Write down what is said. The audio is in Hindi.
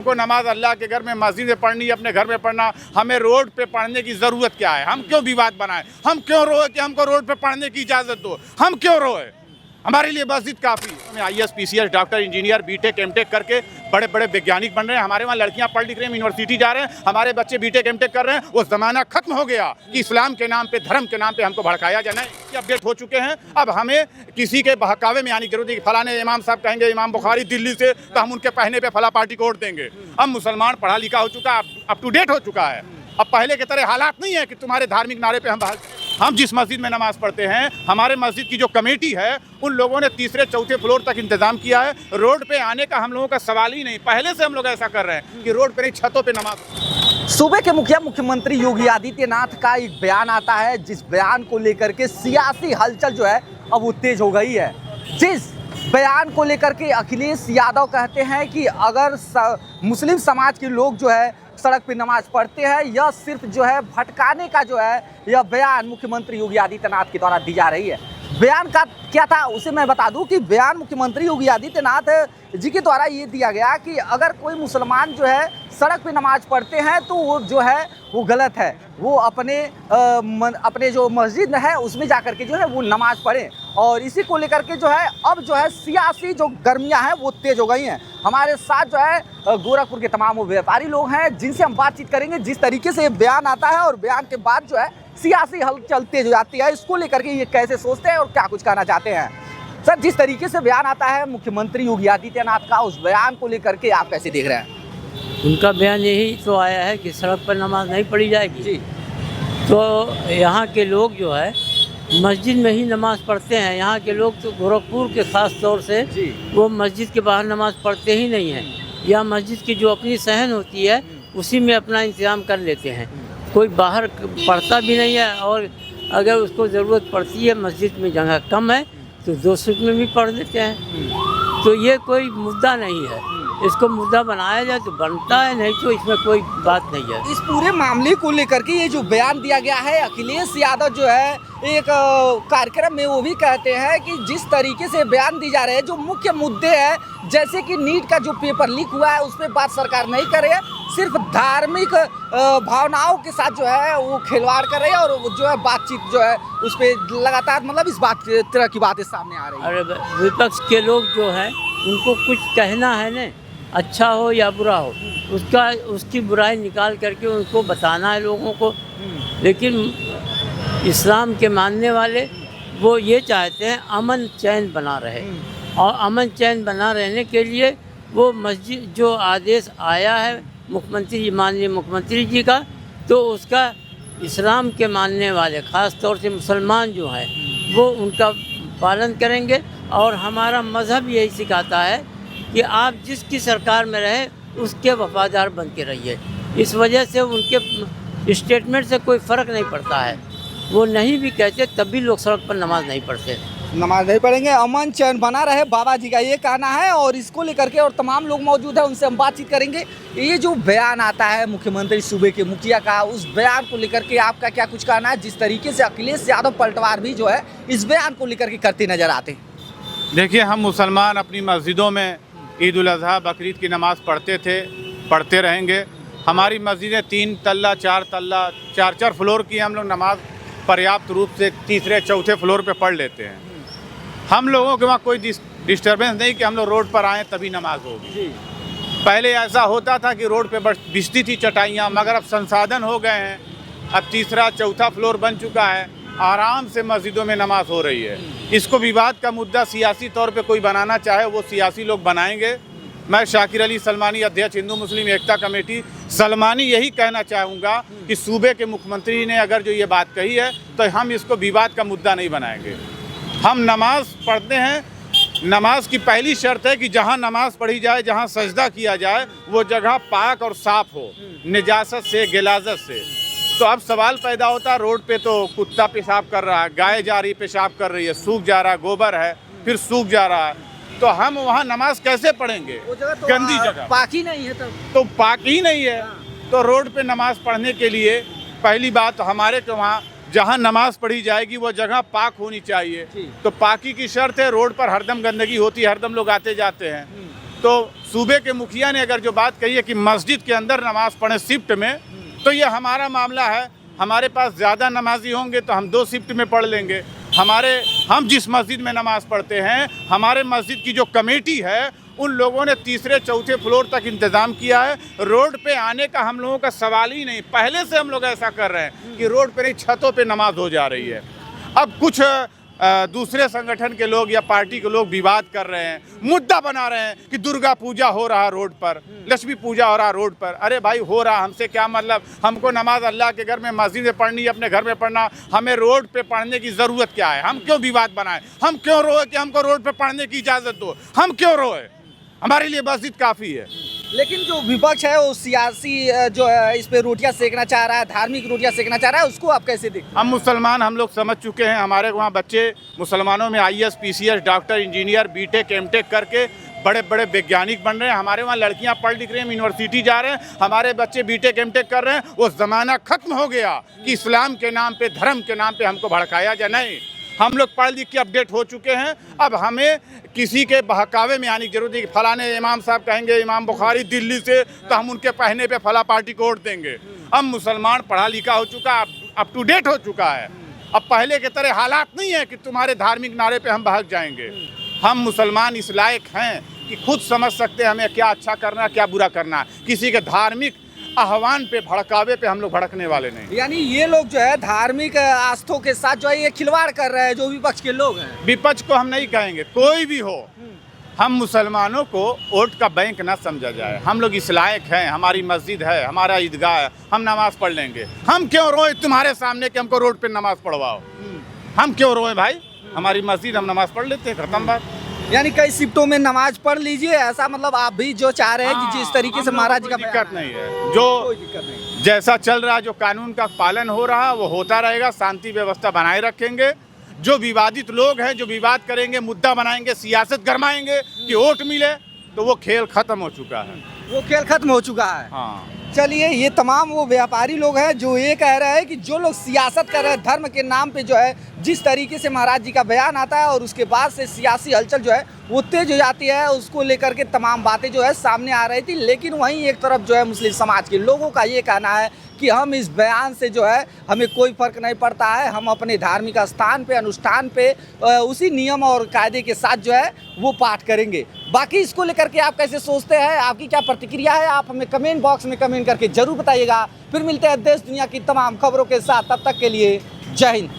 को नमाज अल्लाह के घर में मस्जिद में पढ़नी है, अपने घर में पढ़ना। हमें रोड पे पढ़ने की ज़रूरत क्या है? हम क्यों विवाद बनाएं? हम क्यों रोए कि हमको रोड पे पढ़ने की इजाज़त दो? हम क्यों रोए? हमारे लिए मस्जिद काफ़ी। हमें IAS PCS doctor engineer BTech MTech करके बड़े बड़े वैज्ञानिक बन रहे हैं। हमारे वहाँ लड़कियाँ पढ़ लिख रही हैं, यूनिवर्सिटी जा रहे हैं, हमारे बच्चे BTech MTech कर रहे हैं। वो ज़माना खत्म हो गया कि इस्लाम के नाम पे, धर्म के नाम पे हमको भड़काया जाना है। ये अपडेट हो चुके हैं। अब हमें किसी के बहकावे में आने की जरूरत नहीं। फलाने इमाम साहब कहेंगे इमाम बुखारी दिल्ली से, तो हम उनके पहने पे फला पार्टी को वोट देंगे। अब मुसलमान पढ़ा लिखा हो चुका है, अप टू डेट हो चुका है। अब पहले की तरह हालात नहीं है कि तुम्हारे धार्मिक नारे पे हम जिस मस्जिद में नमाज पढ़ते हैं, हमारे मस्जिद की जो कमेटी है, उन लोगों ने तीसरे चौथे फ्लोर तक इंतजाम किया है। रोड पे आने का हम लोगों का सवाल ही नहीं। पहले से हम लोग ऐसा कर रहे हैं कि रोड पे नहीं, छतों पे नमाज। सूबे के मुख्यमंत्री योगी आदित्यनाथ का एक बयान आता है, जिस बयान को लेकर के सियासी हलचल जो है अब वो तेज हो गई है। जिस बयान को लेकर के अखिलेश यादव कहते हैं कि अगर मुस्लिम समाज के लोग जो है सड़क पे नमाज पढ़ते हैं, यह सिर्फ जो है भटकाने का जो है यह बयान मुख्यमंत्री योगी आदित्यनाथ के द्वारा दी जा रही है। बयान का क्या था उसे मैं बता दूं कि बयान मुख्यमंत्री योगी आदित्यनाथ जी के द्वारा ये दिया गया कि अगर कोई मुसलमान जो है सड़क पे नमाज पढ़ते हैं तो वो जो है वो गलत है। वो अपने जो मस्जिद है उसमें जाकर के जो है वो नमाज पढ़ें। और इसी को लेकर के जो है अब जो है सियासी जो गर्मियां हैं वो तेज हो गई हैं। हमारे साथ जो है गोरखपुर के तमाम वो व्यापारी लोग हैं जिनसे हम बातचीत करेंगे। जिस तरीके से बयान आता है और बयान के बाद जो है सियासी हलचल तेज हो जाती है, इसको लेकर के ये कैसे सोचते हैं और क्या कुछ कहना चाहते हैं। सर, जिस तरीके से बयान आता है मुख्यमंत्री योगी आदित्यनाथ का, उस बयान को लेकर के आप कैसे देख रहे हैं? उनका बयान यही तो आया है कि सड़क पर नमाज नहीं पढ़ी जाएगी जी। तो यहाँ के लोग जो है मस्जिद में ही नमाज पढ़ते हैं। यहाँ के लोग तो गोरखपुर के ख़ास तौर से वो मस्जिद के बाहर नमाज पढ़ते ही नहीं हैं। या मस्जिद की जो अपनी सहन होती है उसी में अपना इंतज़ाम कर लेते हैं। कोई बाहर पढ़ता भी नहीं है, और अगर उसको ज़रूरत पड़ती है, मस्जिद में जगह कम है तो 200 में भी पढ़ लेते हैं। तो ये कोई मुद्दा नहीं है। इसको मुद्दा बनाया जाए तो बनता है, नहीं तो इसमें कोई बात नहीं है। इस पूरे मामले को लेकर के ये जो बयान दिया गया है, अखिलेश यादव जो है एक कार्यक्रम में वो भी कहते हैं कि जिस तरीके से बयान दी जा रहे हैं, जो मुख्य मुद्दे हैं जैसे कि नीट का जो पेपर लीक हुआ है उस पर बात सरकार नहीं कर रही है, सिर्फ धार्मिक भावनाओं के साथ जो है वो खिलवाड़ कर रही है और जो है बातचीत जो है उस पर लगातार मतलब इस तरह की बातें सामने आ रही है। अरे विपक्ष के लोग जो हैं उनको कुछ कहना है न, अच्छा हो या बुरा हो, उसकी बुराई निकाल करके उनको बताना है लोगों को। लेकिन इस्लाम के मानने वाले वो ये चाहते हैं अमन चैन बना रहे, और अमन चैन बना रहने के लिए वो मस्जिद जो आदेश आया है माननीय मुख्यमंत्री जी का, तो उसका इस्लाम के मानने वाले ख़ास तौर से मुसलमान जो हैं वो उनका पालन करेंगे। और हमारा मज़हब यही सिखाता है कि आप जिसकी सरकार में रहें उसके वफादार बन के रहिए। इस वजह से उनके स्टेटमेंट से कोई फ़र्क नहीं पड़ता है। वो नहीं भी कहते तब भी लोग सड़क पर नमाज नहीं पढ़ते, नमाज नहीं पढ़ेंगे, अमन चैन बना रहे, बाबा जी का ये कहना है। और इसको लेकर के और तमाम लोग मौजूद हैं, उनसे हम बातचीत करेंगे। ये जो बयान आता है मुख्यमंत्री सूबे के मुखिया का, उस बयान को लेकर के आपका क्या कुछ कहना है? जिस तरीके से अखिलेश यादव पलटवार भी जो है इस बयान को लेकर के करते नजर आते हैं। देखिए, हम मुसलमान अपनी मस्जिदों में ईद उल अज़हा बकरीद की नमाज़ पढ़ते थे, पढ़ते रहेंगे। हमारी मस्जिदें 3 तल्ला 4 तल्ला 4 फ्लोर की, हम लोग नमाज पर्याप्त रूप से तीसरे चौथे फ्लोर पे पढ़ लेते हैं। हम लोगों के वहाँ कोई डिस्टर्बेंस नहीं कि हम लोग रोड पर आएँ तभी नमाज होगी। पहले ऐसा होता था कि रोड पे बिछती थी चटाइयाँ, मगर अब संसाधन हो गए हैं। अब तीसरा चौथा फ्लोर बन चुका है, आराम से मस्जिदों में नमाज हो रही है। इसको विवाद का मुद्दा सियासी तौर पे कोई बनाना चाहे वो सियासी लोग बनाएंगे। मैं शाकिर अली सलमानी, अध्यक्ष हिंदू मुस्लिम एकता कमेटी सलमानी, यही कहना चाहूँगा कि सूबे के मुख्यमंत्री ने अगर जो ये बात कही है तो हम इसको विवाद का मुद्दा नहीं बनाएंगे। हम नमाज पढ़ते हैं, नमाज की पहली शर्त है कि जहाँ नमाज पढ़ी जाए, जहाँ सजदा किया जाए, वो जगह पाक और साफ़ हो, निजासत से, गिलाजत से। तो अब सवाल पैदा होता है, रोड पे तो कुत्ता पेशाब कर रहा है, गाय जा रही पेशाब कर रही है, सूख जा रहा है, गोबर है, फिर सूख जा रहा है, तो हम वहाँ नमाज कैसे पढ़ेंगे? तो गंदी जगह, पाक ही नहीं है, तो पाक ही नहीं है। तो रोड पे नमाज पढ़ने के लिए पहली बात हमारे के वहाँ जहाँ नमाज पढ़ी जाएगी वो जगह पाक होनी चाहिए। तो पाकी की शर्त है, रोड पर हरदम गंदगी होती है, हरदम लोग आते जाते हैं। तो सूबे के मुखिया ने अगर जो बात कही है कि मस्जिद के अंदर नमाज़ पढ़ें शिफ्ट में, तो ये हमारा मामला है। हमारे पास ज़्यादा नमाजी होंगे तो हम 2 शिफ्ट में पढ़ लेंगे। हम जिस मस्जिद में नमाज़ पढ़ते हैं, हमारे मस्जिद की जो कमेटी है उन लोगों ने तीसरे चौथे फ्लोर तक इंतज़ाम किया है। रोड पे आने का हम लोगों का सवाल ही नहीं। पहले से हम लोग ऐसा कर रहे हैं कि रोड पे नहीं, छतों पे नमाज हो जा रही है। अब कुछ दूसरे संगठन के लोग या पार्टी के लोग विवाद कर रहे हैं, मुद्दा बना रहे हैं कि दुर्गा पूजा हो रहा रोड पर, लक्ष्मी पूजा हो रहा रोड पर। अरे भाई, हो रहा, हमसे क्या मतलब? हमको नमाज अल्लाह के घर में मस्जिद में पढ़नी है, अपने घर में पढ़ना। हमें रोड पे पढ़ने की ज़रूरत क्या है? हम क्यों विवाद बनाएं? हम क्यों रोए कि हमको रोड पे पढ़ने की इजाज़त दो? हम क्यों रोए? हमारे लिए मस्जिद काफ़ी है। लेकिन जो विपक्ष है वो सियासी जो है इस पे रोटियां सेकना चाह रहा है, धार्मिक रोटियां सेकना चाह रहा है, उसको आप कैसे देखते हैं? हम मुसलमान, हम लोग समझ चुके हैं। हमारे वहाँ बच्चे मुसलमानों में IAS, PCS, doctor, engineer, BTech, MTech करके बड़े बड़े वैज्ञानिक बन रहे हैं। हमारे वहाँ लड़कियाँ पढ़ लिख रही हैं, यूनिवर्सिटी जा रहे हैं, हमारे बच्चे BTech, MTech कर रहे हैं। वो ज़माना ख़त्म हो गया कि इस्लाम के नाम पे, धर्म के नाम पे हमको भड़काया जाए। नहीं, हम लोग पढ़ लिख के अपडेट हो चुके हैं। अब हमें किसी के बहकावे में आने की जरूरत नहीं कि फलाने इमाम साहब कहेंगे इमाम बुखारी दिल्ली से, तो हम उनके कहने पे फला पार्टी को वोट देंगे। अब मुसलमान पढ़ा लिखा हो चुका, अप टू डेट हो चुका है। अब पहले के तरह हालात नहीं है कि तुम्हारे धार्मिक नारे पे हम भाग जाएंगे। हम मुसलमान इस लायक हैं कि खुद समझ सकते हैं हमें क्या अच्छा करना, क्या बुरा करना। किसी के धार्मिक आह्वान पे, भड़कावे पे हम लोग भड़कने वाले नहीं। यानी ये लोग जो है धार्मिक आस्थों के साथ जो है ये खिलवाड़ कर रहे हैं, जो विपक्ष के लोग हैं। विपक्ष को हम नहीं कहेंगे, कोई भी हो। हम मुसलमानों को वोट का बैंक ना समझा जाए। हम लोग इस लायक हैं, हमारी मस्जिद है, हमारा ईदगाह है, हम नमाज पढ़ लेंगे। हम क्यों रोए तुम्हारे सामने कि हमको रोड पे नमाज पढ़वाओ? हम क्यों रोए भाई? हमारी मस्जिद, हम नमाज पढ़ लेते हैं, खत्म बात। यानी कई शिफ्टों में नमाज पढ़ लीजिए, ऐसा मतलब आप भी जो चाह रहे हैं कि जिस तरीके से महाराज जी का दिक्कत नहीं है। जो जैसा चल रहा, जो कानून का पालन हो रहा वो होता रहेगा। शांति व्यवस्था बनाए रखेंगे। जो विवादित लोग हैं, जो विवाद करेंगे, मुद्दा बनाएंगे, सियासत गरमाएंगे कि वोट मिले, तो वो खेल खत्म हो चुका है। वो खेल खत्म हो चुका है। हाँ, चलिए, ये तमाम वो व्यापारी लोग हैं जो ये कह रहे हैं कि जो लोग सियासत कर रहे हैं धर्म के नाम पे, जो है जिस तरीके से महाराज जी का बयान आता है और उसके बाद से सियासी हलचल जो है वो तेज हो जाती है, उसको लेकर के तमाम बातें जो है सामने आ रही थी। लेकिन वहीं एक तरफ जो है मुस्लिम समाज के लोगों का ये कहना है कि हम इस बयान से जो है हमें कोई फ़र्क नहीं पड़ता है, हम अपने धार्मिक स्थान पे, अनुष्ठान पे उसी नियम और कायदे के साथ जो है वो पाठ करेंगे। बाकी इसको लेकर के आप कैसे सोचते हैं, आपकी क्या प्रतिक्रिया है, आप हमें कमेंट बॉक्स में कमेंट करके ज़रूर बताइएगा। फिर मिलते हैं देश दुनिया की तमाम खबरों के साथ, तब तक के लिए जय हिंद।